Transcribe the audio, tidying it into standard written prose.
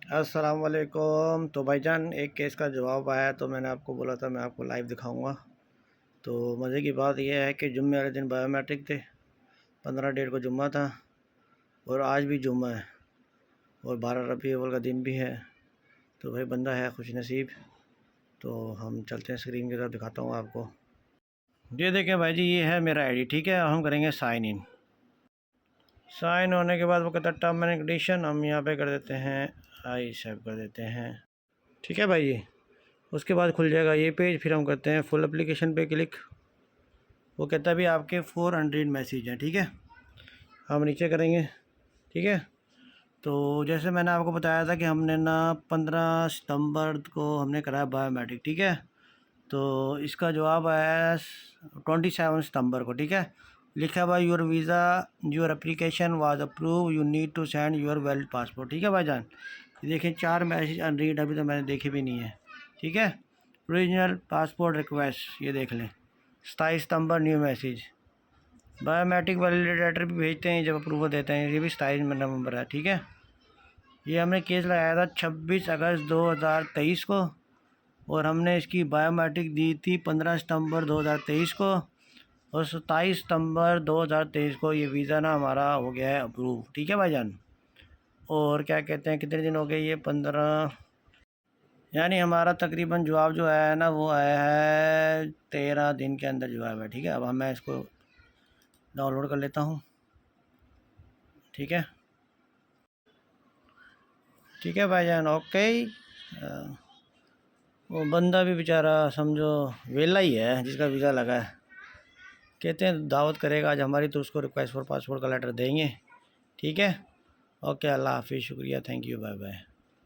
अस्सलाम वालेकुम। तो भाईजान एक केस का जवाब आया तो मैंने आपको बोला था मैं आपको लाइव दिखाऊंगा। तो मज़े की बात यह है कि जुम्मे वाले दिन बायोमेट्रिक थे, 15 डेट को जुम्मा था और आज भी जुम्मा है और 12 रबी अव्वल का दिन भी है। तो भाई बंदा है खुश नसीब। तो हम चलते हैं, स्क्रीन की तरफ दिखाता हूँ आपको। ये देखें भाई जी, ये है मेरा आईडी, ठीक है। हम करेंगे साइन इन। साइन होने के बाद वो कहता है टर्म एंड कंडीशन, हम यहाँ पे कर देते हैं आई सेव कर देते हैं, ठीक है भाई जी। उसके बाद खुल जाएगा ये पेज, फिर हम करते हैं फुल एप्लीकेशन पे क्लिक। वो कहता है भी आपके 400 मैसेज हैं, ठीक है। हम नीचे करेंगे, ठीक है। तो जैसे मैंने आपको बताया था कि हमने ना 15 सितंबर को हमने कराया बायोमेट्रिक, ठीक है। तो इसका जवाब आया है 27 सितंबर को, ठीक है। लिखा हुआ your visa your application was approve, you need to send your valid passport, ठीक है भाईजान। ये देखें 4 मैसेज अनरीड अभी तो मैंने देखे भी नहीं है, ठीक है। ओरिजिनल पासपोर्ट रिक्वेस्ट, ये देख लें 27 सितंबर न्यू मैसेज। बायोमेट्रिक वैलिडेटर भी भेजते हैं जब अप्रूवल देते हैं, ये भी 27 नवंबर है, ठीक है। ये हमने केस लगाया था 26 अगस्त 2023 को और हमने इसकी बायोमेट्रिक दी थी 15 सितंबर 2023 को और 27 सितंबर 2023 को ये वीज़ा ना हमारा हो गया है अप्रूव, ठीक है भाईजान। और क्या कहते हैं कितने दिन हो गए, ये 15, यानी हमारा तकरीबन जवाब जो आया है ना वो आया है 13 दिन के अंदर जवाब है, ठीक है। अब मैं इसको डाउनलोड कर लेता हूँ, ठीक है। ठीक है भाईजान, ओके। वो बंदा भी बेचारा समझो वेला ही है जिसका वीज़ा लगा है। कहते हैं दावत करेगा आज हमारी, तो उसको रिक्वेस्ट फॉर पासपोर्ट का लेटर देंगे, ठीक है। ओके, अल्लाह हाफिज़, शुक्रिया, थैंक यू, बाय बाय।